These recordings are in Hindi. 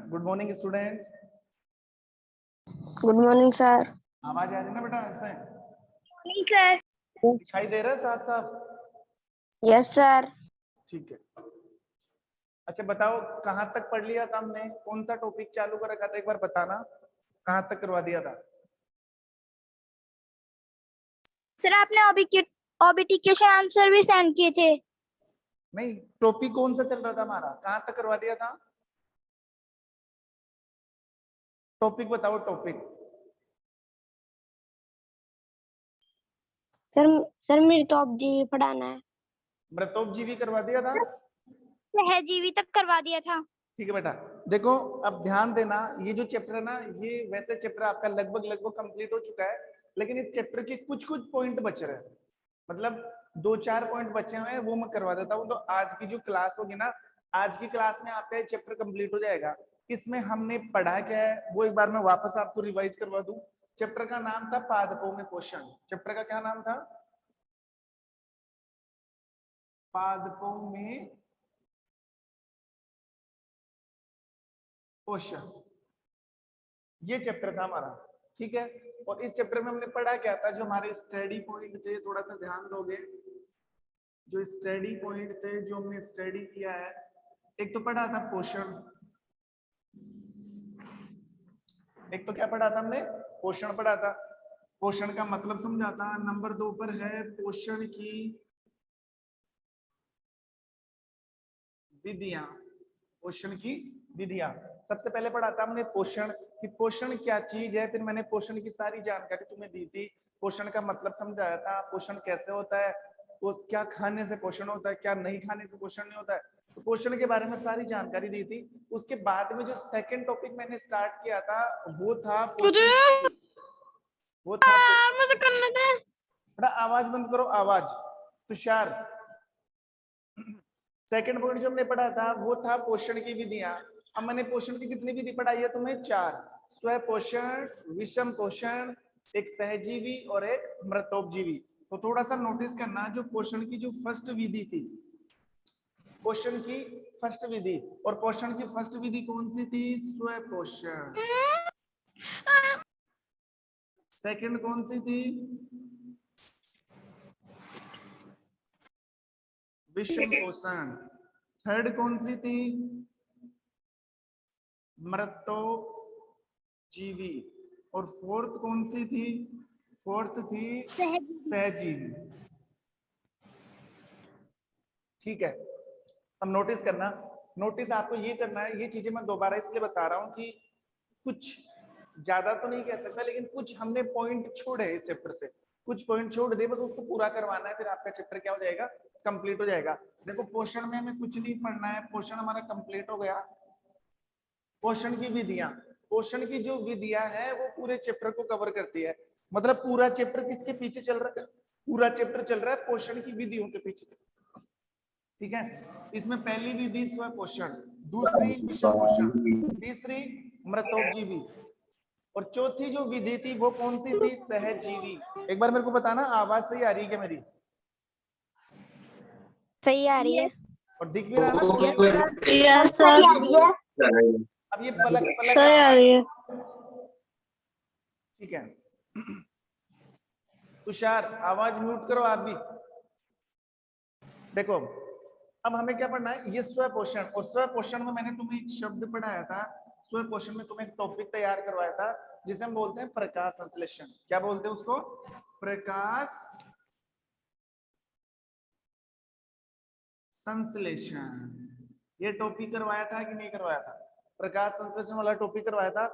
Good morning students. Good morning sir. आवाज आ रही है ना बेटा? ऐसे मॉर्निंग सर। दिखाई दे रहा है साफ साफ? Yes sir. ठीक है। अच्छा बताओ, कहाँ तक पढ़ लिया था हमने? कौन सा टॉपिक चालू कर रखा था, एक बार बताना। कहाँ तक करवा दिया था? सर आपने ओबीटी क्वेश्चन आंसर भी सेंड किए थे। नहीं, टॉपिक कौन सा चल रहा था हमारा? कहाँ तक करवा दिया था? टॉपिक बताओ, टॉपिक। सर मृतोप जी पढ़ाना है। मृतोप जीवी करवा दिया था? सहजीवी तक करवा दिया था। ठीक है बेटा। देखो अब ध्यान देना, ये जो चैप्टर है ना, ये वैसे चैप्टर आपका लगभग लगभग कंप्लीट हो चुका है, लेकिन इस चैप्टर के कुछ कुछ पॉइंट बच रहे हैं। मतलब 2-4 पॉइंट बचे हुए हैं, वो मैं करवा देता हूँ। तो आज की जो क्लास होगी ना, आज की क्लास में आपका ये चैप्टर कंप्लीट हो जाएगा। इसमें हमने पढ़ा क्या है वो एक बार मैं वापस आपको रिवाइज करवा दूं। चैप्टर का नाम था पादपों में पोषण। चैप्टर का क्या नाम था? पादपों में पोषण, ये चैप्टर था हमारा। ठीक है। और इस चैप्टर में हमने पढ़ा क्या था? जो हमारे स्टडी पॉइंट थे, थोड़ा सा ध्यान दोगे। जो स्टडी पॉइंट थे, जो हमने स्टडी किया है, एक तो पढ़ा था पोषण। एक तो क्या पढ़ा था हमने? पोषण पढ़ा था। पोषण का मतलब समझा था। नंबर 2 पर है पोषण की विधियां। पोषण की विधियां सबसे पहले पढ़ा था हमने पोषण, कि पोषण क्या चीज है। फिर मैंने पोषण की सारी जानकारी तुम्हें दी थी। पोषण का मतलब समझाया था, पोषण कैसे होता है, वो क्या खाने से पोषण होता है, क्या नहीं खाने से पोषण नहीं होता है। तो पोषण के बारे में सारी जानकारी दी थी। उसके बाद में जो सेकंड टॉपिक मैंने स्टार्ट किया था वो था पोषण। वो था बड़ा आवाज बंद करो, आवाज। तुषार, सेकंड पॉइंट जो हमने पढ़ा था वो था पोषण की विधियां। अब मैंने पोषण की कितनी विधि पढ़ाई है तुम्हें? 4। स्व पोषण, विषम पोषण, एक सहजीवी और एक मृतोपजीवी। तो थोड़ा सा नोटिस करना, जो पोषण की जो फर्स्ट विधि थी, पोषण की फर्स्ट विधि, और पोषण की फर्स्ट विधि कौन सी थी? स्व पोषण। सेकंड कौन सी थी? विषम पोषण। थर्ड कौन सी थी? मृतोपजीवी। और फोर्थ कौन सी थी? फोर्थ थी सहजीवी। ठीक है। अब नोटिस करना, नोटिस आपको ये करना है। ये चीजें मैं दोबारा इसलिए बता रहा हूं कि कुछ ज्यादा तो नहीं कह सकता, लेकिन कुछ हमने पॉइंट छोड़े इस चैप्टर से। कुछ पॉइंट छोड़ दे, बस उसको पूरा करवाना है, फिर आपका चैप्टर क्या हो जाएगा? कंप्लीट हो जाएगा। देखो पोषण में हमें कुछ नहीं पढ़ना है, पोषण हमारा कंप्लीट हो गया। पोषण की विधियां, पोषण की जो विधियां है वो पूरे चैप्टर को कवर करती है। मतलब पूरा चैप्टर किसके पीछे चल रहा है? पूरा चैप्टर चल रहा है पोषण की विधियों के पीछे। ठीक है। इसमें पहली विधि स्व पोषण, दूसरी विषम पोषण, तीसरी मृतोपजीवी, और चौथी जो विधि थी वो कौन सी थी? सहजीवी। एक बार मेरे को बताना, आवाज सही आ रही है क्या मेरी? सही आ रही है। और दिख भी रहा है ना? Yes sir. अब ये पलक पलक सही आ रही है। ठीक है। तुषार, आवाज म्यूट करो आप भी। देखो अब हमें क्या पढ़ना है? ये स्व पोषण। और स्व पोषण में मैंने तुम्हें एक शब्द पढ़ाया था। स्व पोषण में तुम्हें एक टॉपिक तैयार करवाया था जिसे हम बोलते हैं प्रकाश संश्लेषण। क्या बोलते हैं उसको? प्रकाश संश्लेषण। ये टॉपिक करवाया था कि नहीं करवाया था? प्रकाश संश्लेषण वाला टॉपिक करवाया था।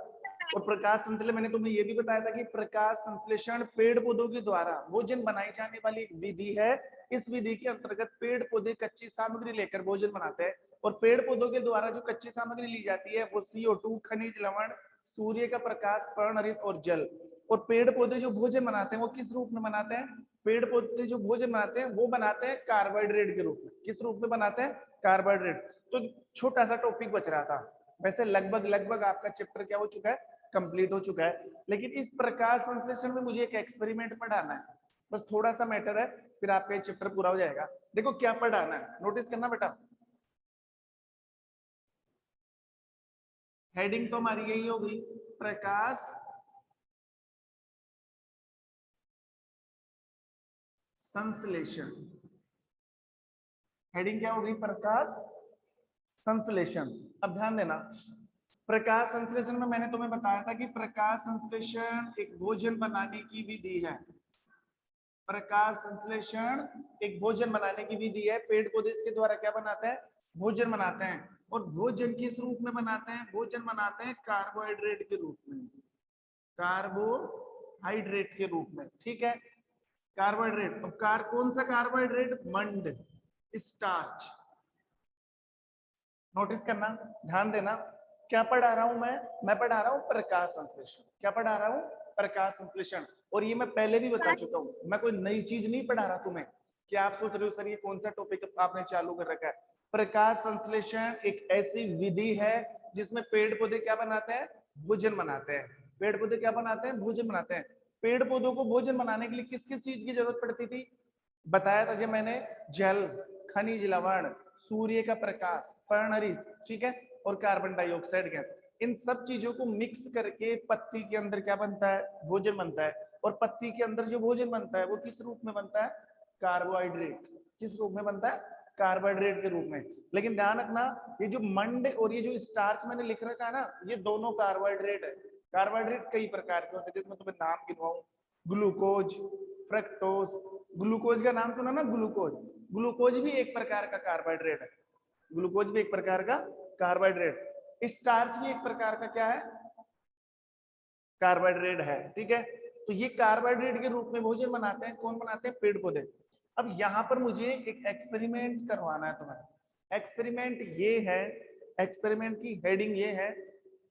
और प्रकाश संश्लेषण मैंने तुम्हें यह भी बताया था कि प्रकाश संश्लेषण पेड़ पौधों के द्वारा भोजन बनाई जाने वाली एक विधि है। इस विधि के अंतर्गत पेड़ पौधे कच्ची सामग्री लेकर भोजन बनाते हैं, और पेड़ पौधों के द्वारा जो कच्ची सामग्री ली जाती है वो CO2, खनिज लवण, सूर्य का प्रकाश, पर्णहरित और जल। और पेड़ पौधे जो भोजन बनाते हैं वो किस रूप में बनाते हैं? पेड़ पौधे जो भोजन बनाते हैं वो बनाते हैं कार्बोहाइड्रेट के रूप में। किस रूप में बनाते हैं? कार्बोहाइड्रेट। तो छोटा सा टॉपिक बच रहा था। वैसे लगभग लगभग आपका चैप्टर क्या हो चुका है? कंप्लीट हो चुका है। लेकिन इस प्रकाश संश्लेषण में मुझे एक एक्सपेरिमेंट पढ़ाना है। बस थोड़ा सा मैटर है, फिर आपका ये चैप्टर पूरा हो जाएगा। देखो क्या पढ़ाना है, नोटिस करना बेटा। हेडिंग तो हमारी यही होगी, प्रकाश संश्लेषण। हेडिंग क्या होगी, प्रकाश संश्लेषण। अब ध्यान देना, प्रकाश संश्लेषण में मैंने तुम्हें बताया था कि प्रकाश संश्लेषण एक भोजन बनाने की विधि है। प्रकाश संश्लेषण एक भोजन बनाने की विधि है। पेड़ पौधे इसके द्वारा क्या बनाते हैं, भोजन बनाते हैं। और भोजन किस रूप में बनाते हैं, भोजन बनाते हैं कार्बोहाइड्रेट के रूप में, कार्बोहाइड्रेट के रूप में, ठीक है, कार्बोहाइड्रेट। अब कौन सा कार्बोहाइड्रेट, मंड, स्टार्च। नोटिस करना, ध्यान देना, क्या पढ़ा रहा हूं मैं पढ़ा रहा हूं प्रकाश संश्लेषण। क्या पढ़ा रहा हूं, प्रकाश संश्लेषण। और ये मैं पहले भी बता चुका हूं, मैं कोई नई चीज नहीं पढ़ा रहा तुम्हें कि आप सोच रहे हो सर ये कौन सा टॉपिक आपने चालू कर रखा है। प्रकाश संश्लेषण एक ऐसी विधि है जिसमें पेड़ पौधे क्या बनाते हैं, भोजन बनाते हैं। पेड़ पौधे क्या बनाते हैं, भोजन बनाते हैं। पेड़ पौधों को भोजन बनाने के लिए किस किस चीज की जरूरत पड़ती थी, बताया था जब मैंने, जल, खनिज लवण, सूर्य का प्रकाश, पर्णरित, ठीक है, और कार्बन डाइऑक्साइड गैस। इन सब चीजों को मिक्स करके पत्ती के अंदर क्या बनता है, भोजन बनता है। और पत्ती के अंदर जो भोजन बनता है वो किस रूप में बनता है, कार्बोहाइड्रेट। किस रूप में बनता है, कार्बोहाइड्रेट के रूप में। लेकिन ध्यान रखना, ये जो मंड और ये जो स्टार्च मैंने लिख रखा है ना, ये दोनों कार्बोहाइड्रेट है। कार्बोहाइड्रेट कई प्रकार के होते हैं, जिसमें तुम्हें नाम गिनवाऊं, ग्लूकोज, फ्रक्टोज। ग्लूकोज का नाम सुना ना, ग्लूकोज, ग्लूकोज भी एक प्रकार का कार्बोहाइड्रेट है। ग्लूकोज भी एक प्रकार का कार्बोहाइड्रेट। स्टार्च भी एक प्रकार का क्या है, कार्बोहाइड्रेट है, ठीक है। तो ये कार्बोहाइड्रेट के रूप में भोजन बनाते हैं, कौन बनाते हैं, पेड़ पौधे। अब यहां पर मुझे एक एक्सपेरिमेंट करवाना है तुम्हें। एक्सपेरिमेंट ये है, एक्सपेरिमेंट की हेडिंग ये है,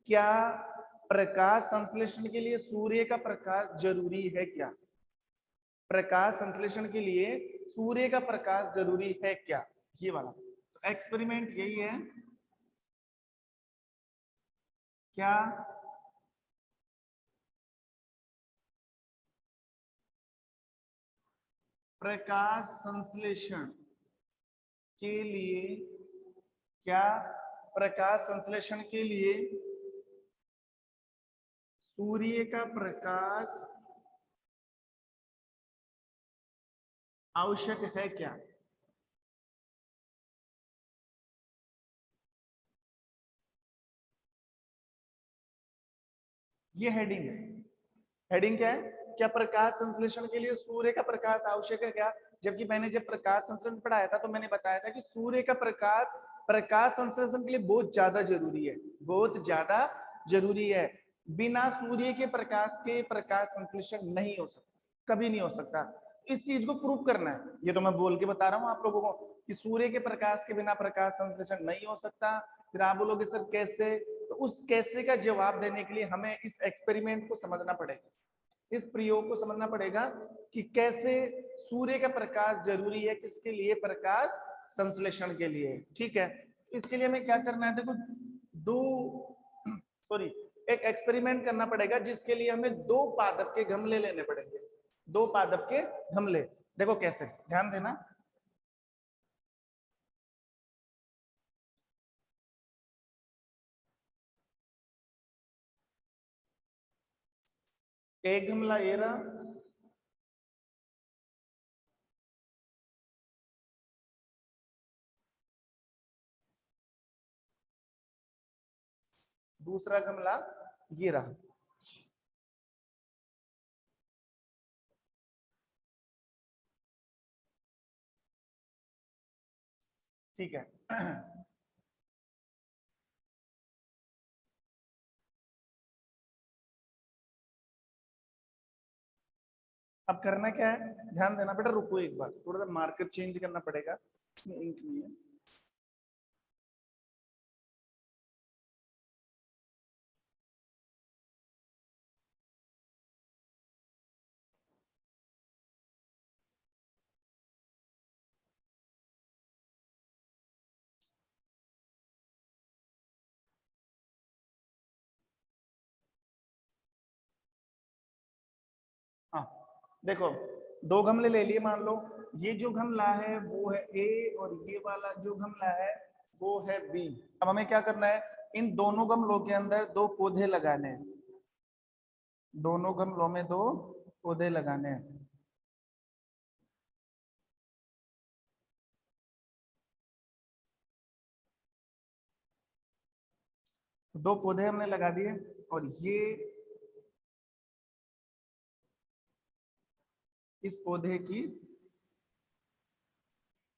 क्या प्रकाश संश्लेषण के लिए सूर्य का प्रकाश जरूरी है क्या, प्रकाश संश्लेषण के लिए सूर्य का प्रकाश जरूरी है क्या, ये वाला। तो एक्सपेरिमेंट यही है, क्या प्रकाश संश्लेषण के लिए, क्या प्रकाश संश्लेषण के लिए सूर्य का प्रकाश आवश्यक है क्या। ये हेडिंग है। हेडिंग क्या है, क्या प्रकाश संश्लेषण के लिए सूर्य का प्रकाश आवश्यक है क्या। जबकि मैंने जब प्रकाश संश्लेषण पढ़ाया था तो मैंने बताया था कि सूर्य का प्रकाश प्रकाश संश्लेषण के लिए बहुत ज्यादा जरूरी है, बहुत ज्यादा जरूरी है। बिना सूर्य के प्रकाश संश्लेषण नहीं हो सकता, कभी नहीं हो सकता। इस चीज को प्रूव करना है, ये तो मैं बोल के बता रहा हूँ आप लोगों को कि सूर्य के प्रकाश के बिना प्रकाश संश्लेषण नहीं हो सकता। फिर आप बोलोगे सर कैसे, तो उस कैसे का जवाब देने के लिए हमें इस एक्सपेरिमेंट को समझना पड़ेगा, इस प्रयोग को समझना पड़ेगा कि कैसे सूर्य का प्रकाश जरूरी है, किसके लिए, प्रकाश संश्लेषण के लिए, ठीक है। इसके लिए हमें क्या करना है, देखो एक एक्सपेरिमेंट करना पड़ेगा जिसके लिए हमें 2 पादप के गमले लेने पड़ेंगे, 2 पादप के गमले। देखो कैसे, ध्यान देना। एक गमला ये रहा, दूसरा गमला ये रहा, ठीक है। अब करना क्या है, ध्यान देना बेटा, रुको एक बार, थोड़ा सा मार्कर चेंज करना पड़ेगा, इसमें इंक नहीं है। हाँ देखो, दो गमले ले लिए, मान लो ये जो गमला है वो है ए और ये वाला जो गमला है वो है बी। अब हमें क्या करना है, इन दोनों गमलों के अंदर दो पौधे लगाने हैं, दोनों गमलों में दो पौधे लगाने हैं। दो पौधे हमने लगा दिए और ये इस पौधे की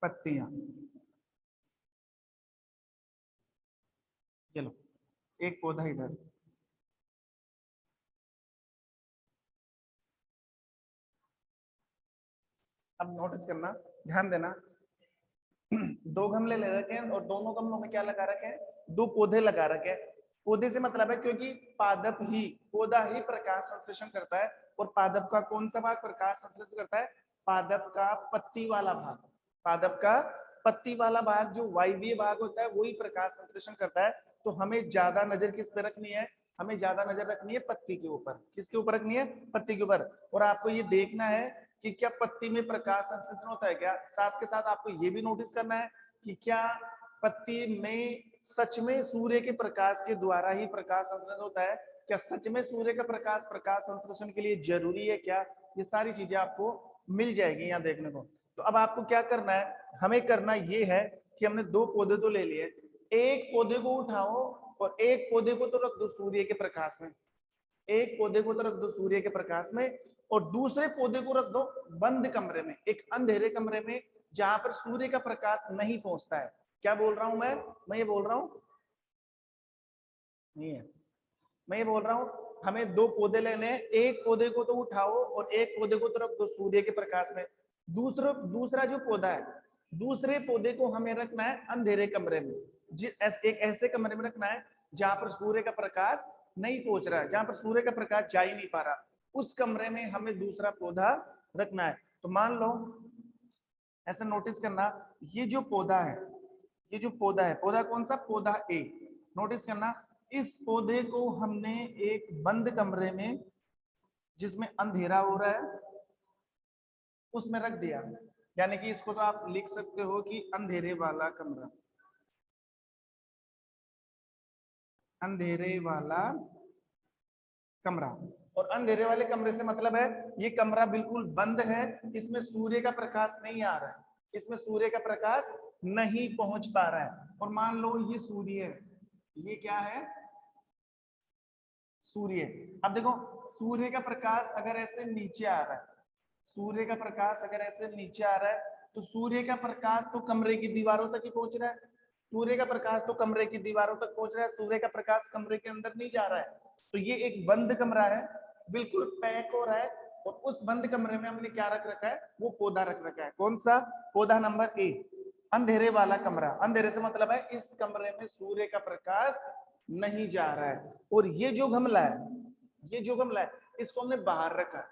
पत्तियां, चलो एक पौधा इधर। अब नोटिस करना, ध्यान देना, दो गमले ले रखे हैं और दोनों गमलों में क्या लगा रखे हैं, दो पौधे लगा रखे हैं। पौधे से मतलब है क्योंकि पादप ही, पौधा ही प्रकाश संश्लेषण करता है, और पादप का कौन सा भाग प्रकाश संश्लेषण करता है, पादप का पत्ती वाला भाग, पादप का पत्ती वाला भाग जो वायवीय भाग होता है वही प्रकाश संश्लेषण करता है। तो हमें ज्यादा नजर किस पे रखनी है, हमें ज्यादा नजर रखनी है पत्ती के ऊपर। किसके ऊपर रखनी है, पत्ती के ऊपर। और आपको ये देखना है कि क्या पत्ती में प्रकाश संश्लेषण होता है क्या, साथ के साथ आपको ये भी नोटिस करना है कि क्या पत्ती में सच में सूर्य के प्रकाश के द्वारा ही प्रकाश संश्लेषण होता है, क्या सच में सूर्य का प्रकाश प्रकाश संश्लेषण के लिए जरूरी है क्या। ये सारी चीजें आपको मिल जाएगी यहाँ देखने को। तो अब आपको क्या करना है, हमें करना ये है कि हमने दो पौधे तो ले लिए, एक पौधे को उठाओ और एक पौधे को तो रख दो सूर्य के प्रकाश में, एक पौधे को तो रख दो सूर्य के प्रकाश में, और दूसरे पौधे को रख दो बंद कमरे में, एक अंधेरे कमरे में जहां पर सूर्य का प्रकाश नहीं पहुंचता है। क्या बोल रहा हूं मैं ये बोल रहा हूं, नहीं है, मैं ये बोल रहा हूं हमें दो पौधे लेने हैं, एक पौधे को तो उठाओ और एक पौधे को तो रख दो सूर्य के प्रकाश में। दूसरा जो पौधा है, दूसरे पौधे को हमें रखना है अंधेरे कमरे में, एक ऐसे कमरे में रखना है जहां पर सूर्य का प्रकाश नहीं पहुंच रहा है, जहां पर सूर्य का प्रकाश जा ही नहीं पा रहा, उस कमरे में हमें दूसरा पौधा रखना है। तो मान लो ऐसा नोटिस करना, ये जो पौधा है, ये जो पौधा है, पौधा कौन सा, पौधा ए। नोटिस करना, इस पौधे को हमने एक बंद कमरे में जिसमें अंधेरा हो रहा है उसमें रख दिया, यानी कि इसको तो आप लिख सकते हो कि अंधेरे वाला कमरा, अंधेरे वाला कमरा। और अंधेरे वाले कमरे से मतलब है ये कमरा बिल्कुल बंद है, इसमें सूर्य का प्रकाश नहीं आ रहा है, इसमें सूर्य का प्रकाश नहीं पहुंच पा रहा है। और मान लो ये सूर्य है, ये क्या है, सूर्य। अब देखो सूर्य का प्रकाश अगर ऐसे नीचे आ रहा है, सूर्य का प्रकाश अगर ऐसे नीचे आ रहा है तो सूर्य का प्रकाश तो कमरे की दीवारों तक ही पहुंच रहा है, सूर्य का प्रकाश तो कमरे की दीवारों तक पहुंच रहा है, सूर्य का प्रकाश कमरे के अंदर नहीं जा रहा है। तो ये एक बंद कमरा है, बिल्कुल पैक हो रहा है, और उस बंद कमरे में हमने क्या रख रखा है, वो पौधा रख रखा है। कौन सा पौधा, नंबर ए, अंधेरे वाला कमरा। अंधेरे से मतलब है इस कमरे में सूर्य का प्रकाश नहीं जा रहा है। और ये जो गमला है, ये जो गमला है इसको हमने बाहर रखा है,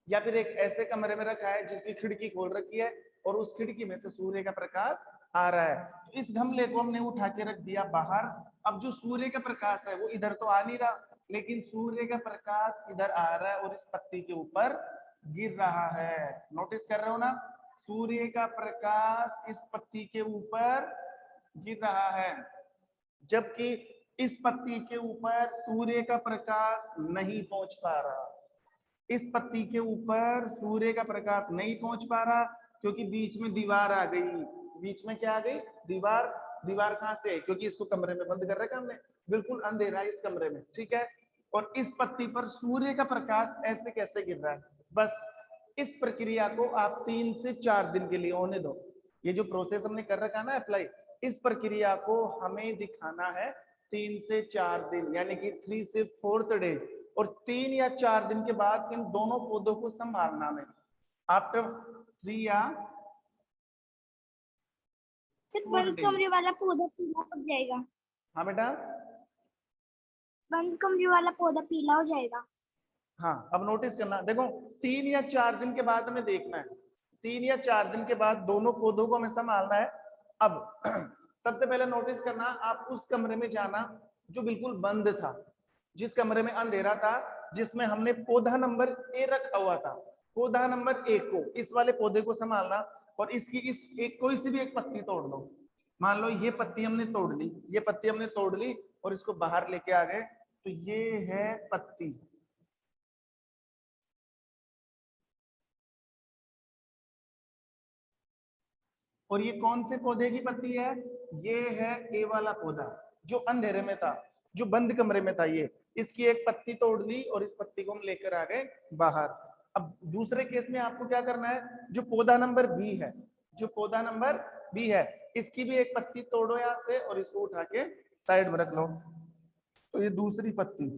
या फिर एक ऐसे कमरे में रखा है जिसकी खिड़की खोल रखी है और उस खिड़की में से सूर्य का प्रकाश आ रहा है। तो इस गमले को हमने उठा के रख दिया बाहर। अब जो सूर्य का प्रकाश है वो इधर तो आ नहीं रहा, लेकिन सूर्य का प्रकाश इधर आ रहा है और इस पत्ती के ऊपर गिर रहा है। नोटिस कर रहे हो ना, सूर्य का प्रकाश इस पत्ती के ऊपर गिर रहा है, जबकि इस पत्ती के ऊपर सूर्य का प्रकाश नहीं पहुंच पा रहा, इस पत्ती के ऊपर सूर्य का प्रकाश नहीं पहुंच पा रहा, क्योंकि बीच में दीवार आ गई। बीच में क्या आ गई, दीवार। दीवार कहां से, क्योंकि इसको कमरे में बंद कर रखा हमने, बिल्कुल अंधेरा है इस कमरे में, ठीक है। और इस पत्ती पर सूर्य का प्रकाश ऐसे कैसे गिर रहा है, बस इस प्रक्रिया को आप 3 से 4 दिन के लिए होने दो। ये जो प्रोसेस हमने कर रखा है ना अप्लाई, इस प्रक्रिया को हमें दिखाना है 3 से 4 दिन, यानी कि 3 से 4 डेज। और 3 या 4 दिन के बाद इन दोनों पौधों को संभालना है। आफ्टर 3 या सर बंद कमरे वाला पौधा पीला हो जाएगा, हाँ बेटा, बंद कमरे वाला पौधा पीला हो जाएगा। हाँ अब नोटिस करना, देखो 3 या 4 दिन के बाद हमें देखना है, 3 या 4 दिन के बाद दोनों पौधों को हमें संभालना है। अब सबसे पहले नोटिस करना, आप उस कमरे में जाना जो बिल्कुल बंद था, जिस कमरे में अंधेरा था, जिसमें हमने पौधा नंबर ए रखा हुआ था, पौधा नंबर 1 को, इस वाले पौधे को संभालना और इसकी इस एक कोई सी भी एक पत्ती तोड़ लो। मान लो ये पत्ती हमने तोड़ ली, ये पत्ती हमने तोड़ ली और इसको बाहर लेके आ गए, तो ये है पत्ती। और ये कौन से पौधे की पत्ती है? ये है ए वाला पौधा जो अंधेरे में था, जो बंद कमरे में था। ये इसकी एक पत्ती तोड़ ली और इस पत्ती को हम लेकर आ गए बाहर। अब दूसरे केस में आपको क्या करना है, जो पौधा नंबर बी है, जो पौधा नंबर बी है, इसकी भी एक पत्ती तोड़ो यहां से और इसको उठा के साइड में रख लो। तो ये दूसरी पत्ती,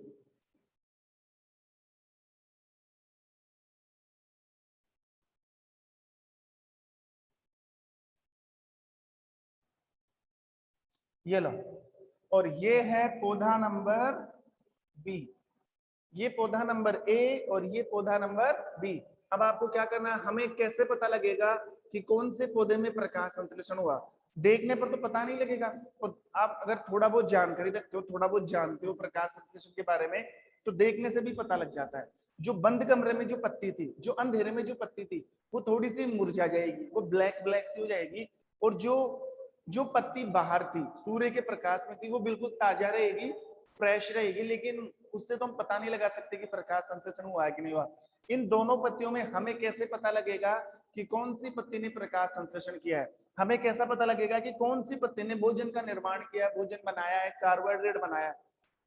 ये लो। और ये है पौधा नंबर बी, ये पौधा नंबर ए और ये पौधा नंबर बी। अब आपको क्या करना है, हमें कैसे पता लगेगा कि कौन से पौधे में प्रकाश संश्लेषण हुआ? देखने पर तो पता नहीं लगेगा, और आप अगर थोड़ा बहुत जानकारी रखते हो, थोड़ा बहुत जानते हो प्रकाश संश्लेषण के बारे में, तो देखने से भी पता लग जाता है। जो बंद कमरे में जो पत्ती थी, जो अंधेरे में जो पत्ती थी, वो थोड़ी सी मुरझा जाएगी, वो ब्लैक ब्लैक सी हो जाएगी। और जो जो पत्ती बाहर थी, सूर्य के प्रकाश में थी, वो बिल्कुल ताजा रहेगी, फ्रेश रहेगी। लेकिन उससे तो हम पता नहीं लगा सकते कि प्रकाश संश्लेषण हुआ है कि नहीं हुआ। इन दोनों पत्तियों में हमें कैसे पता लगेगा कि कौन सी पत्ती ने प्रकाश संश्लेषण किया है? हमें कैसा पता लगेगा कि कौन सी पत्ती ने भोजन का निर्माण किया है, भोजन बनाया है, कार्बोहाइड्रेट बनाया है?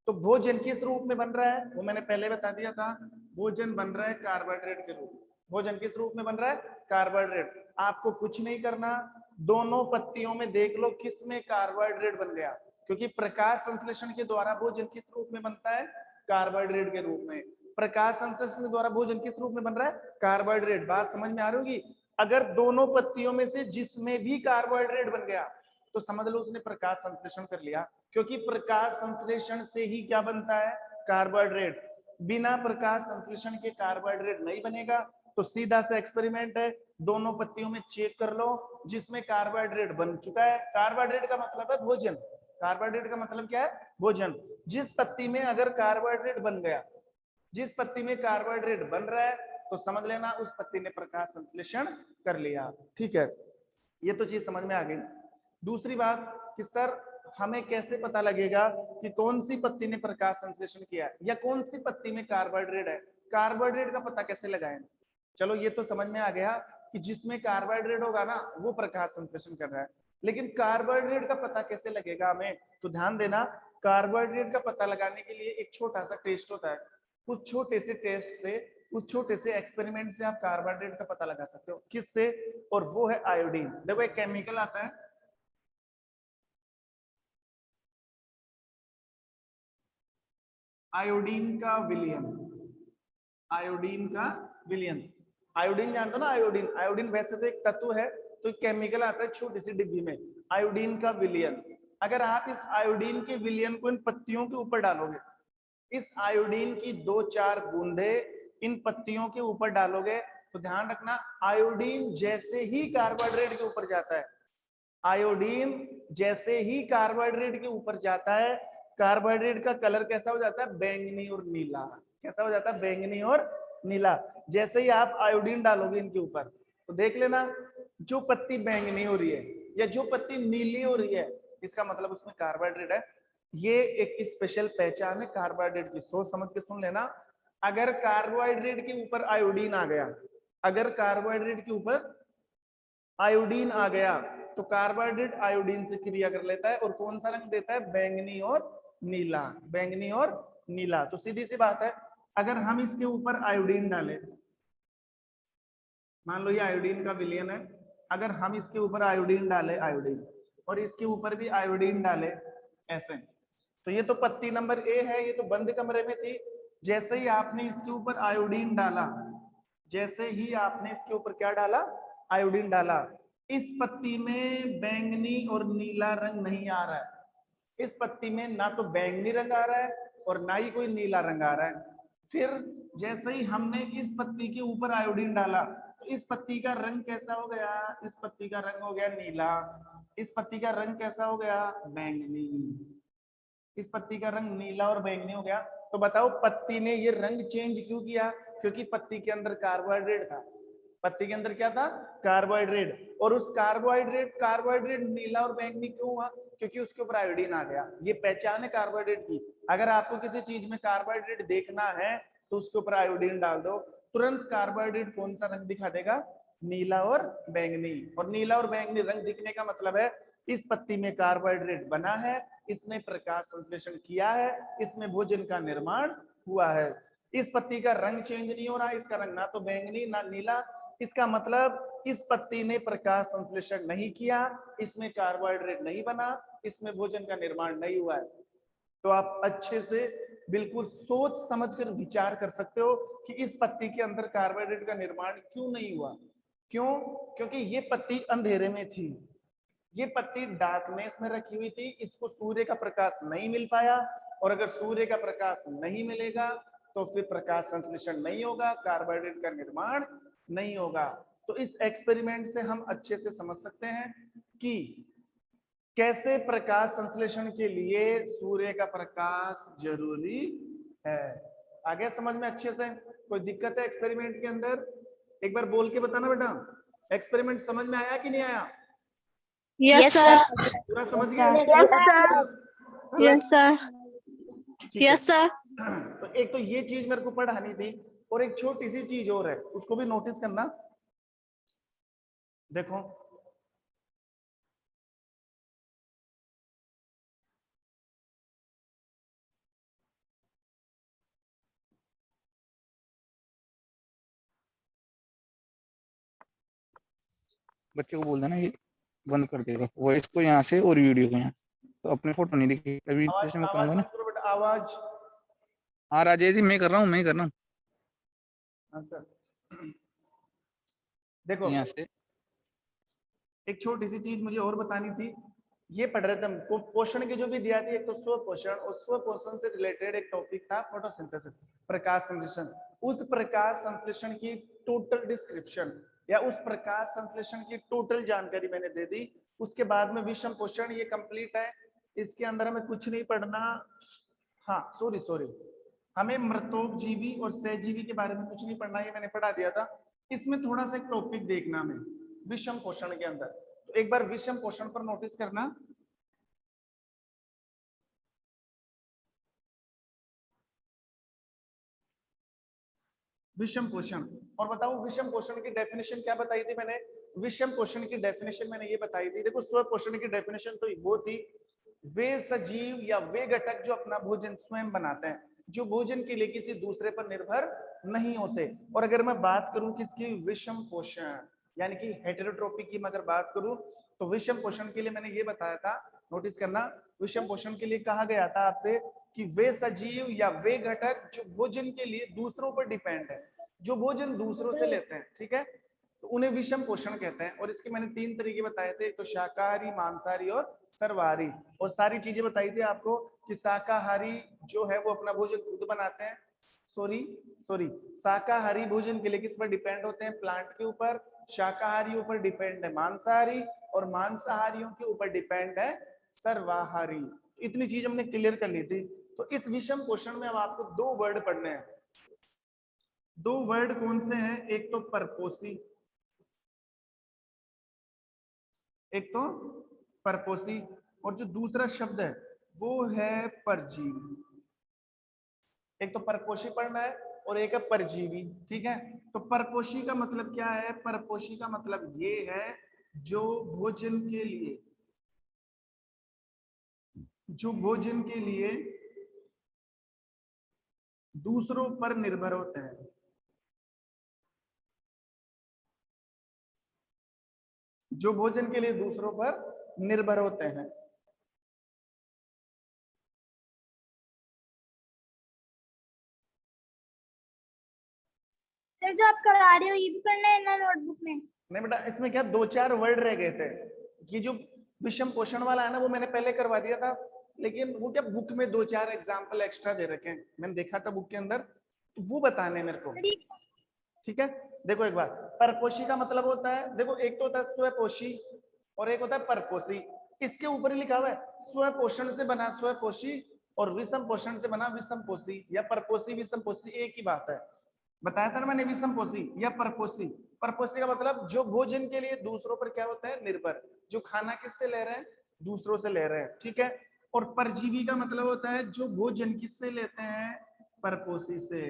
तो भोजन किस रूप में बन रहा है, वो मैंने पहले बता दिया था। भोजन बन रहा है कार्बोहाइड्रेट के रूप में। भोजन किस रूप में बन रहा है? कार्बोहाइड्रेट। आपको कुछ नहीं करना, दोनों पत्तियों में देख लो किस में कार्बोहाइड्रेट बन गया, क्योंकि प्रकाश संश्लेषण के द्वारा भोजन किस रूप में बनता है? कार्बोहाइड्रेट के रूप में। प्रकाश संश्लेषण के द्वारा भोजन किस रूप में बन रहा है? कार्बोहाइड्रेट। बात समझ में आ रही होगी? अगर दोनों पत्तियों में से जिसमें भी कार्बोहाइड्रेट बन गया, तो समझ लो उसने प्रकाश संश्लेषण कर लिया, क्योंकि प्रकाश संश्लेषण से ही क्या बनता है? कार्बोहाइड्रेट। बिना प्रकाश संश्लेषण के कार्बोहाइड्रेट नहीं बनेगा। तो सीधा सा एक्सपेरिमेंट है, दोनों पत्तियों में चेक कर लो, जिसमें कार्बोहाइड्रेट बन चुका है, कार्बोहाइड्रेट का मतलब है भोजन, कार्बोहाइड्रेट का मतलब क्या है? भोजन। जिस पत्ती में अगर कार्बोहाइड्रेट बन गया, जिस पत्ती में कार्बोहाइड्रेट बन रहा है, तो समझ लेना उस पत्ती ने प्रकाश संश्लेषण कर लिया। ठीक है, ये तो चीज समझ में आ गई। दूसरी बात कि सर हमें कैसे पता लगेगा कि कौन सी पत्ती ने प्रकाश संश्लेषण किया है या कौन सी पत्ती में कार्बोहाइड्रेट है? कार्बोहाइड्रेट का पता कैसे लगाएं? चलो ये तो समझ में आ गया कि जिसमें कार्बोहाइड्रेट होगा ना, वो प्रकाश संश्लेषण कर रहा है। लेकिन कार्बोहाइड्रेट का पता कैसे लगेगा हमें? तो ध्यान देना, कार्बोहाइड्रेट का पता लगाने के लिए एक छोटा सा टेस्ट होता है। उस छोटे से टेस्ट से, उस छोटे से एक्सपेरिमेंट से आप कार्बोहाइड्रेट का पता लगा सकते हो। किससे? और वो है आयोडीन। देखो एक केमिकल आता है, आयोडीन का विलयन। आयोडीन का विलयन, आयोडीन जानते हो ना? आयोडीन, आयोडीन वैसे तो एक तत्व है, तो एक केमिकल आता है छोटी सी डिब्बी में, आयोडीन का विलयन। अगर आप इस आयोडीन के विलयन को इन पत्तियों के ऊपर डालोगे, इस आयोडीन की 2-4 बूंदे इन पत्तियों के ऊपर डालोगे, तो ध्यान रखना आयोडीन जैसे ही कार्बोहाइड्रेट के ऊपर जाता है, आयोडीन जैसे ही कार्बोहाइड्रेट के ऊपर जाता है, कार्बोहाइड्रेट का कलर कैसा हो जाता है? बैंगनी और नीला। कैसा हो जाता है? बैंगनी और नीला। जैसे ही आप आयोडीन डालोगे इनके ऊपर, तो देख लेना जो पत्ती बैंगनी हो रही है या जो पत्ती नीली हो रही है, इसका मतलब उसमें कार्बोहाइड्रेट है। ये एक स्पेशल पहचान है कार्बोहाइड्रेट की, सोच समझ के सुन लेना। अगर कार्बोहाइड्रेट के ऊपर आयोडीन आ गया, अगर कार्बोहाइड्रेट के ऊपर आयोडीन आ गया, तो कार्बोहाइड्रेट आयोडीन से क्रिया कर लेता है और कौन सा रंग देता है? बैंगनी और नीला। बैंगनी और नीला। तो सीधी सी बात है, अगर हम इसके ऊपर आयोडीन डालें, मान लो ये आयोडीन का विलयन है, अगर हम इसके ऊपर आयोडीन डालें, आयोडीन, और इसके ऊपर भी आयोडीन डालें ऐसे, तो ये तो पत्ती नंबर ए है, ये तो बंद कमरे में थी। जैसे ही आपने इसके ऊपर आयोडीन डाला, जैसे ही आपने इसके ऊपर क्या डाला? आयोडीन डाला, इस पत्ती में बैंगनी और नीला रंग नहीं आ रहा है। इस पत्ती में ना तो बैंगनी रंग आ रहा है और ना ही कोई नीला रंग आ रहा है। फिर जैसे ही हमने इस पत्ती के ऊपर आयोडीन डाला, तो इस पत्ती का रंग कैसा हो गया? इस पत्ती का रंग हो गया नीला। इस पत्ती का रंग कैसा हो गया? बैंगनी। इस पत्ती का रंग नीला और बैंगनी हो गया। तो बताओ पत्ती ने ये रंग चेंज क्यों किया? क्योंकि पत्ती के अंदर कार्बोहाइड्रेट था। पत्ती के अंदर क्या था? कार्बोहाइड्रेट। और उस कार्बोहाइड्रेट नीला और बैंगनी क्यों हुआ? क्योंकि उसके ऊपर आयोडीन आ गया। ये पहचान है कार्बोहाइड्रेट की। अगर आपको किसी चीज में कार्बोहाइड्रेट देखना है तो उसके ऊपर आयोडीन डाल दो, तुरंत कार्बोहाइड्रेट कौन सा रंग दिखा देगा? नीला और बैंगनी। और नीला और बैंगनी रंग दिखने का मतलब है इस पत्ती में कार्बोहाइड्रेट बना है, इसने प्रकाश संश्लेषण किया है, इसमें भोजन का निर्माण हुआ है। इस पत्ती का रंग चेंज नहीं हो रहा, इसका रंग ना तो बैंगनी ना नीला। इसका मतलब इस पत्ती ने प्रकाश संश्लेषण नहीं किया, इसमें कार्बोहाइड्रेट नहीं बना, इसमें भोजन का निर्माण नहीं हुआ है। तो आप अच्छे से बिल्कुल सोच समझकर विचार कर सकते हो कि इस पत्ती के अंदर कार्बोहाइड्रेट का निर्माण क्यों नहीं हुआ। क्यों? क्योंकि ये पत्ती अंधेरे में थी, ये पत्ती डार्कनेस में रखी हुई थी, इसको सूर्य का प्रकाश नहीं मिल पाया। और अगर सूर्य का प्रकाश नहीं मिलेगा तो फिर प्रकाश संश्लेषण नहीं होगा, कार्बोहाइड्रेट का निर्माण नहीं होगा। तो इस एक्सपेरिमेंट से हम अच्छे से समझ सकते हैं कि कैसे प्रकाश संश्लेषण के लिए सूर्य का प्रकाश जरूरी है। आगे समझ में अच्छे से? कोई दिक्कत है एक्सपेरिमेंट के अंदर? एक बार बोल के बताना बेटा, एक्सपेरिमेंट समझ में आया कि नहीं आया? Yes sir. पूरा समझ गया? Yes sir. ठीक है। Yes sir. तो एक तो ये चीज मेरे को पढ़ानी थी, और एक छोटी सी चीज और है, उसको भी नोटिस करना। देखो बच्चे को बोल देना ये बंद कर देगा वॉइस को यहाँ से और वीडियो को यहाँ, तो अपने फोटो नहीं दिखेगी। अभी आवाज जैसे मैं आवाज करूंगा ना। बंद करो बेटा, आवाज। हाँ राजेश जी मैं कर रहा हूँ, मैं कर रहा हूँ हाँ सर। देखो यहाँ से। एक छोटी सी चीज मुझे और बतानी थी। ये पढ़ रहे थे हम पोषण की जो भी दिया थी, एक तो स्व पोषण, और स्व पोषण से रिलेटेड एक टॉपिक था फोटोसिंथेसिस, प्रकाश संश्लेषण। उस प्रकाश संश्लेषण की टोटल डिस्क्रिप्शन या उस प्रकाश संश्लेषण की टोटल जानकारी मैंने दे दी। उसके बाद में विषम पोषण, ये कंप्लीट है, इसके अंदर हमें कुछ नहीं पढ़ना। हाँ सॉरी, हमें मृतोपजीवी और सहजीवी के बारे में कुछ नहीं पढ़ना, ये मैंने पढ़ा दिया था। इसमें थोड़ा सा एक टॉपिक देखना हमें विषम पोषण के अंदर। तो एक बार विषम पोषण पर नोटिस करना। विषम पोषण, और बताओ विषम पोषण की डेफिनेशन क्या बताई थी मैंने? विषम पोषण की डेफिनेशन मैंने ये बताई थी, देखो स्व पोषण की डेफिनेशन तो वो थी, वे सजीव या वे घटक जो अपना भोजन स्वयं बनाते हैं, जो भोजन के लिए किसी दूसरे पर निर्भर नहीं होते। और अगर मैं बात करूं किसकी? विषम पोषण, यानी कि हेटेरोट्रोपी की मैं अगर बात करूं तो विषम पोषण के लिए मैंने ये बताया था, नोटिस करना, विषम पोषण के लिए कहा गया था आपसे कि वे सजीव या वे घटक जो भोजन के लिए दूसरों पर डिपेंड है, जो भोजन दूसरों से लेते हैं, ठीक है, तो उन्हें विषम पोषण कहते हैं। और इसके मैंने 3 तरीके बताए थे, एक तो शाकाहारी, मांसाहारी और सर्वाहारी। और सारी चीजें बताई थी आपको कि शाकाहारी जो है वो अपना भोजन खुद बनाते हैं, सॉरी शाकाहारी भोजन के लिए किस पर डिपेंड होते हैं? प्लांट के ऊपर। शाकाहारियों पर डिपेंड है मांसाहारी, और मांसाहारियों के ऊपर डिपेंड है सर्वाहारी। इतनी चीज हमने क्लियर कर ली थी। तो इस विषम पोषण में अब आपको 2 वर्ड पढ़ने हैं। 2 वर्ड कौन से हैं? एक तो परपोषी, एक तो परपोषी, और जो दूसरा शब्द है वो है परजीवी। एक तो परपोषी पढ़ना है और एक है परजीवी, ठीक है। तो परपोषी का मतलब क्या है? परपोषी का मतलब ये है जो भोजन के लिए, जो भोजन के लिए दूसरों पर निर्भर होते हैं, जो भोजन के लिए दूसरों पर निर्भर होते हैं। सर जो आप करा रहे हो ये भी करना है ना नोटबुक में? नहीं बेटा, इसमें क्या 2-4 वर्ड रह गए थे। ये जो विषम पोषण वाला है ना वो मैंने पहले करवा दिया था, लेकिन वो क्या बुक में 2-4 एग्जाम्पल एक्स्ट्रा दे रखे हैं, मैंने देखा था बुक के अंदर, तो वो बताने मेरे को, ठीक है। देखो एक बार, परपोषी का मतलब होता है, देखो एक तो होता है स्वपोषी और एक होता है परपोषी। इसके ऊपर ही लिखा हुआ है स्वपोषण से बना स्वपोषी और विषम पोषण से बना विषम पोषी, या परपोषी विषम पोषी एक ही बात है। बताया था ना मैंने, विषमपोषी या परपोषी। परपोषी का मतलब जो भोजन के लिए दूसरों पर क्या होता है, निर्भर, जो खाना किससे ले रहे हैं, दूसरों से ले रहे हैं, ठीक है। और परजीवी का मतलब होता है जो भोजन किससे लेते हैं, परपोषी से।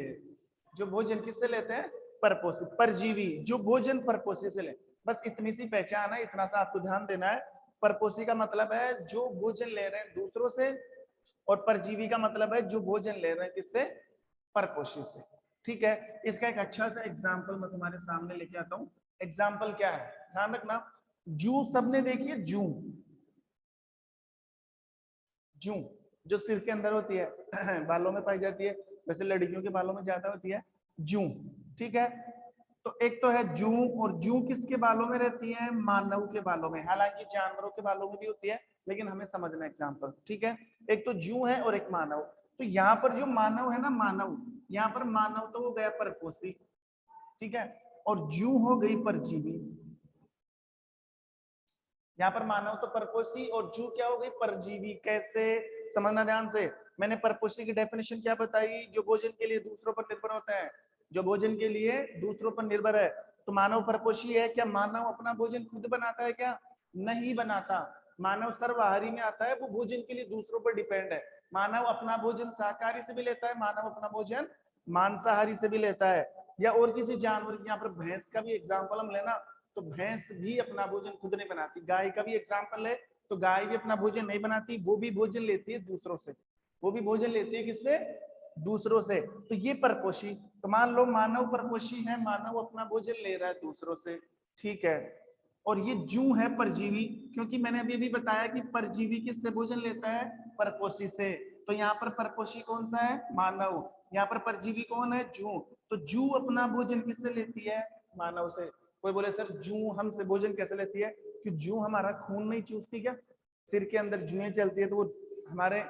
जो भोजन किससे लेते हैं, परपोषी, परजीवी जो भोजन परपोषी से ले। बस इतनी सी पहचान है, इतना सा आपको ध्यान देना है। परपोषी का मतलब है जो भोजन ले रहे हैं दूसरों से, और परजीवी का मतलब है जो भोजन ले रहे हैं किससे, परपोषी से, ठीक है। इसका एक अच्छा सा एग्जाम्पल मैं तुम्हारे सामने लेके आता हूँ। एग्जाम्पल क्या है, ध्यान रखना। जू सबने देखी है, जू, जू जो सिर के अंदर होती है, बालों में पाई जाती है, वैसे लड़कियों के बालों में ज्यादा होती है जू, ठीक है। तो एक तो है जू, और जू किसके बालों में रहती है, मानव के बालों में, हालांकि जानवरों के बालों में भी होती है, लेकिन हमें समझना एग्जाम्पल, ठीक है। एक तो जू है और एक मानव। तो यहाँ पर जो मानव है ना, मानव, यहाँ पर मानव तो हो गया परपोषी, ठीक है, और जू हो गई परजीवी। यहाँ पर मानव तो परपोषी और जू क्या हो गई, परजीवी। कैसे, समझना ध्यान से। मैंने परपोषी की डेफिनेशन क्या बताई, जो भोजन के लिए दूसरों पर निर्भर होता है, जो भोजन के लिए दूसरों पर निर्भर है। तो मानव परपोषी है। क्या मानव अपना भोजन खुद बनाता है, क्या नहीं बनाता। मानव सर्वाहारी में आता है, वो भोजन के लिए दूसरों पर डिपेंड है। मानव अपना भोजन शाकाहारी से भी लेता है, मानव अपना भोजन मांसाहारी से भी लेता है, या और किसी जानवर की, यहाँ पर भैंस का भी एग्जाम्पल हम लेना, तो भैंस भी अपना भोजन खुद नहीं बनाती। गाय का भी एग्जाम्पल है, तो गाय भी अपना भोजन नहीं बनाती, वो भी भोजन लेती है दूसरों से, वो भी भोजन लेती है किससे, दूसरों से। तो ये परपोषी। तो मान लो मानव परपोषी है, मानव अपना भोजन ले रहा है दूसरों से, ठीक है। और ये जू है परजीवी, क्योंकि मैंने अभी भी बताया कि परजीवी किससे भोजन लेता है, परपोषी से। तो यहाँ पर परपोषी कौन सा है, मानव। यहाँ पर परजीवी कौन है, जू। तो जू अपना भोजन किससे लेती है, मानव से। कोई बोले सर जू हमसे भोजन कैसे लेती है, कि जू हमारा खून नहीं चूसती क्या, सिर के अंदर जुएं चलती है तो वो हमारे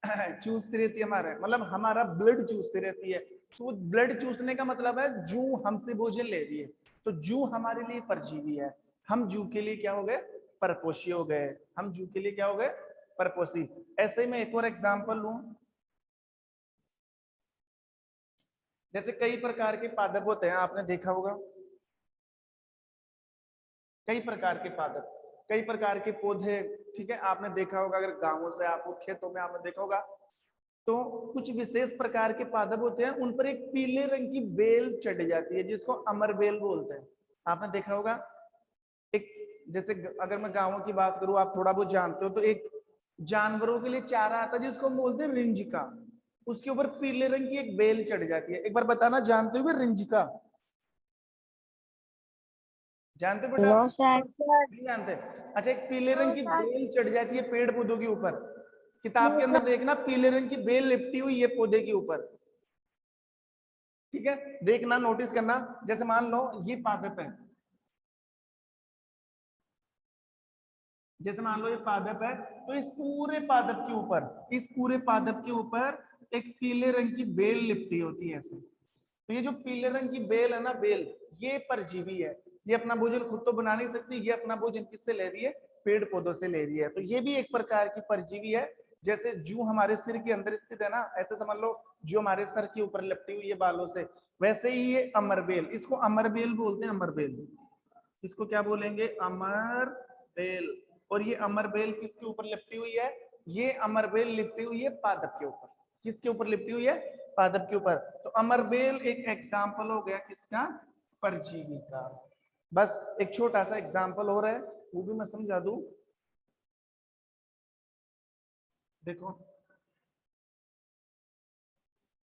चूसती रहती है, हमारे मतलब हमारा ब्लड चूसती रहती है। तो वो ब्लड चूसने का मतलब है जू हमसे भोजन ले रही है। तो जू हमारे लिए परजीवी है, हम जू के लिए क्या हो गए, परपोषी हो गए। हम जू के लिए क्या हो गए, परपोषी। ऐसे ही मैं एक और एग्जांपल लूं, जैसे कई प्रकार के पादप होते हैं, आपने देखा होगा, कई प्रकार के पादप, कई प्रकार के पौधे, ठीक है, आपने देखा होगा। अगर गांवों से आप खेतों में आपने देखा होगा, तो कुछ विशेष प्रकार के पादप होते हैं, उन पर एक पीले रंग की बेल चढ़ जाती है, जिसको अमर बेल बोलते हैं। आपने देखा होगा। एक जैसे अगर मैं गांवों की बात करूं, आप थोड़ा बहुत जानते हो, तो एक जानवरों के लिए चारा आता है जिसको हम बोलते हैं रिंजिका, उसके ऊपर पीले रंग की एक बेल चढ़ जाती है। एक बार बताना, जानते हो रिंजिका, जानते बेटा, नो सर। नहीं जानते। अच्छा, एक पीले रंग की बेल चढ़ जाती है पेड़ पौधों के ऊपर, किताब के अंदर देखना पीले रंग की बेल लिपटी हुई है पौधे के ऊपर, ठीक है। देखना, नोटिस करना। जैसे मान लो ये पादप है, जैसे मान लो ये पादप है, तो इस पूरे पादप के ऊपर, इस पूरे पादप के ऊपर एक पीले रंग की बेल लिपटी होती है ऐसे। तो ये जो पीले रंग की बेल है ना, बेल, ये परजीवी है। ये अपना भोजन खुद तो बना नहीं सकती, ये अपना भोजन किससे ले रही है, पेड़ पौधों से ले रही है। तो ये भी एक प्रकार की परजीवी है। जैसे जू हमारे सिर के अंदर स्थित है ना, ऐसे समझ लो जो हमारे सर के ऊपर लिपटी हुई है बालों से, वैसे ही ये अमरबेल, इसको अमरबेल बोलते हैं, अमरबेल। इसको क्या बोलेंगे, अमरबेल। और ये अमरबेल किसके ऊपर लिपटी हुई है, ये अमरबेल लिपटी हुई है पादप के ऊपर। किसके ऊपर लिपटी हुई है, पादप के ऊपर। तो अमरबेल एक एग्जाम्पल हो गया किसका, परजीवी का। बस एक छोटा सा एग्जाम्पल हो रहा है, वो भी मैं समझा दूं। देखो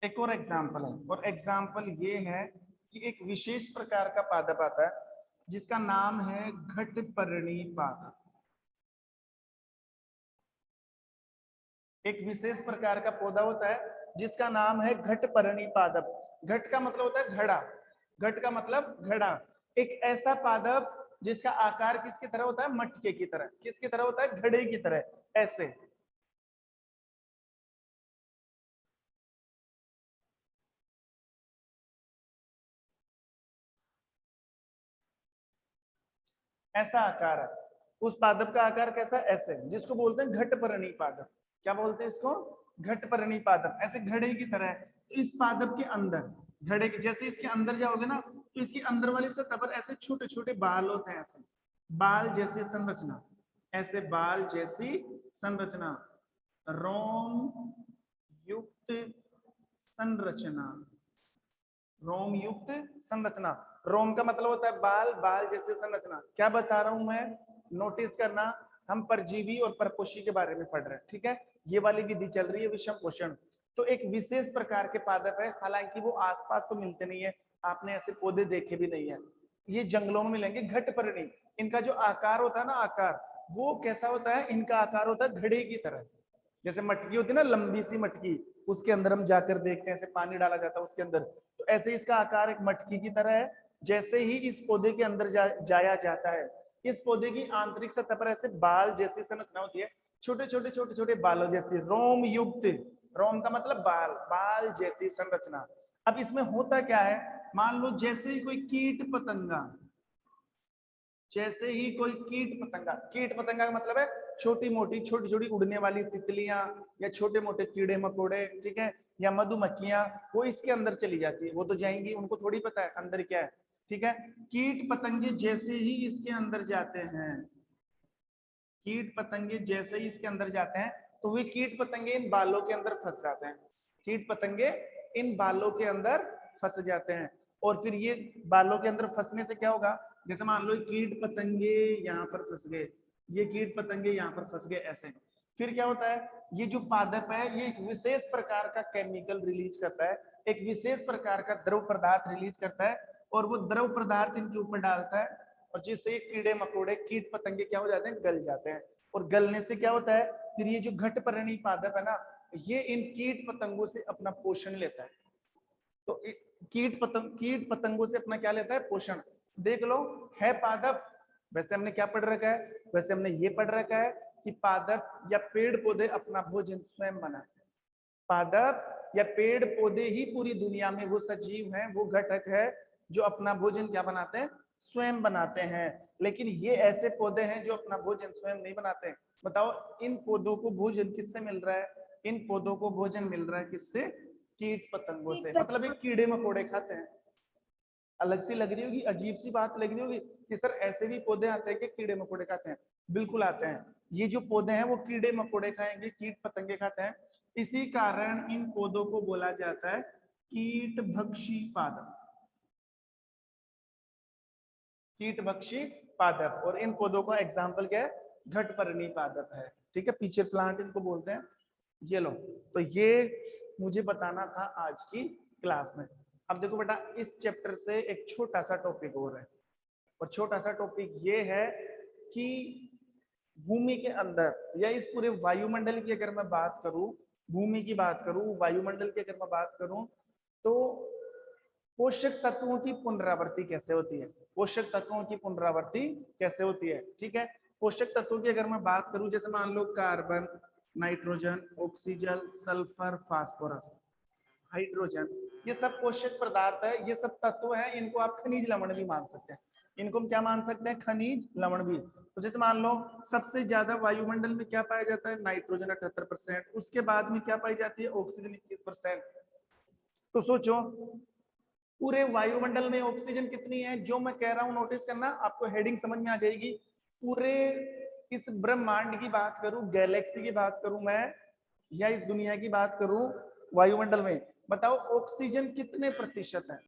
एक और एग्जाम्पल है, और एग्जाम्पल ये है कि एक विशेष प्रकार का पादप आता है जिसका नाम है घटपर्णी पादप। एक विशेष प्रकार का पौधा होता है जिसका नाम है घटपर्णी पादप। घट का मतलब होता है घड़ा, घट का मतलब घड़ा। एक ऐसा पादप जिसका आकार किसकी तरह होता है, मटके की तरह। किसकी तरह होता है, घड़े की तरह, ऐसे। ऐसा आकार है उस पादप का, आकार कैसा, ऐसे, जिसको बोलते हैं घटपर्णी पादप। क्या बोलते हैं इसको, घटपर्णी पादप, ऐसे घड़े की तरह है। तो इस पादप के अंदर घड़े के जैसे इसके अंदर जाओगे ना तो इसके अंदर वाली सतह पर ऐसे छोटे छोटे बाल होते हैं, ऐसे बाल जैसी संरचना, ऐसे बाल जैसी संरचना, रोम युक्त संरचना, रोम युक्त संरचना। रोम का मतलब होता है बाल, बाल जैसे संरचना। क्या बता रहा हूं मैं, नोटिस करना, हम परजीवी और परपोषी के बारे में पढ़ रहे हैं, ठीक है। ये वाली विधि चल रही है विषम पोषण। तो एक विशेष प्रकार के पादप है, हालांकि वो आसपास तो मिलते नहीं है, आपने ऐसे पौधे देखे भी नहीं है, ये जंगलों में मिलेंगे। घटपर्णी, इनका जो आकार होता है ना, आकार वो कैसा होता है, इनका आकार होता है घड़े की तरह। जैसे मटकी होती है ना, लंबी सी मटकी, उसके अंदर हम जाकर देखते हैं ऐसे पानी डाला जाता है उसके अंदर, तो ऐसे इसका आकार एक मटकी की तरह है। जैसे ही इस पौधे के अंदर जाया जाता है, इस पौधे की आंतरिक सतह पर ऐसे बाल जैसी संरचना होती है, छोटे छोटे छोटे छोटे बालों जैसी, रोम युक्त, रोम का मतलब बाल, बाल जैसी संरचना। अब इसमें होता क्या है, मान लो जैसे ही कोई कीट पतंगा, जैसे ही कोई कीट पतंगा, कीट पतंगा का मतलब है छोटी मोटी छोटी छोटी उड़ने वाली तितलियां या छोटे मोटे कीड़े मकोड़े, ठीक है, या मधुमक्खियां, वो इसके अंदर चली जाती है, वो तो जाएंगी, उनको थोड़ी पता है अंदर क्या है, ठीक है। कीट पतंगे जैसे ही इसके अंदर जाते हैं, कीट पतंगे जैसे ही इसके अंदर जाते हैं, तो वे कीट पतंगे इन बालों के अंदर फंस जाते हैं, कीट पतंगे इन बालों के अंदर फंस जाते हैं। और फिर ये बालों के अंदर फंसने से क्या होगा, जैसे मान लो कीट पतंगे यहाँ पर फंस गए, ये कीट पतंगे यहाँ पर फंस गए, ऐसे फिर क्या होता है, ये जो पादप है ये एक विशेष प्रकार का केमिकल रिलीज करता है, एक विशेष प्रकार का द्रव पदार्थ रिलीज करता है, और वो द्रव पदार्थ इनके ऊपर डालता है, और जिससे कीड़े मकोड़े कीट पतंगे क्या हो जाते हैं, गल जाते हैं। और गलने से क्या होता है, फिर ये जो घटपर्णी पादप है ना, ये इन कीट पतंगों से अपना पोषण लेता है। तो कीट पतंगों से अपना क्या लेता है, पोषण। देख लो, है पादप, वैसे हमने क्या पढ़ रखा है, वैसे हमने ये पढ़ रखा है कि पादप या पेड़ पौधे अपना भोजन स्वयं बनाते हैं। पादप या पेड़ पौधे ही पूरी दुनिया में वो सजीव हैं, वो घटक है जो अपना भोजन क्या बनाते हैं, स्वयं बनाते हैं। लेकिन ये ऐसे पौधे हैं जो अपना भोजन स्वयं नहीं बनाते। बताओ, इन पौधों को भोजन किससे मिल रहा है, इन पौधों को भोजन मिल रहा है किससे, कीट पतंगों से। मतलब ये कीड़े मकोड़े खाते हैं। अलग सी लग रही होगी, अजीब सी बात लग रही होगी कि सर ऐसे भी पौधे आते हैं कि कीड़े मकोड़े खाते हैं। बिल्कुल आते हैं, ये जो पौधे हैं वो कीड़े मकोड़े खाएंगे, कीट पतंगे खाते हैं। इसी कारण इन पौधों को बोला जाता है कीटभक्षी पादप, कीटभक्षी पादप। और इन पौधों का एग्जाम्पल क्या है, घटपर्णी पादप है, ठीक है, पीछे प्लांट इनको बोलते हैं। ये लो, तो ये मुझे बताना था आज की क्लास में। अब देखो बेटा, इस चैप्टर से एक छोटा सा टॉपिक और है, और छोटा सा टॉपिक ये है कि भूमि के अंदर या इस पूरे वायुमंडल की अगर मैं बात करूं, भूमि की बात करूं, वायुमंडल की अगर मैं बात करूं, तो पोषक तत्वों की पुनरावृत्ति कैसे होती है, पोषक तत्वों की पुनरावृत्ति कैसे होती है, ठीक है। पोषक तत्वों की अगर मैं बात करूं, जैसे मान low carbon, nitrogen, oxygen, sulphur, phosphorus, hydrogen, ये सब पोषक पदार्थ है, ये सब तत्व है, इनको आप खनिज लवण भी मान सकते हैं, इनको हम क्या मान सकते हैं, खनिज लवण भी। तो जैसे मान लो सबसे ज्यादा वायुमंडल में क्या पाया जाता है, नाइट्रोजन 78%, उसके बाद में क्या पाई जाती है, ऑक्सीजन 21%। तो सोचो पूरे वायुमंडल में ऑक्सीजन कितनी है, जो मैं कह रहा हूं नोटिस करना, आपको हेडिंग समझ में आ जाएगी। पूरे इस ब्रह्मांड की बात करूं, गैलेक्सी की बात करूं मैं, या इस दुनिया की बात करूं, वायुमंडल में बताओ ऑक्सीजन कितने प्रतिशत है,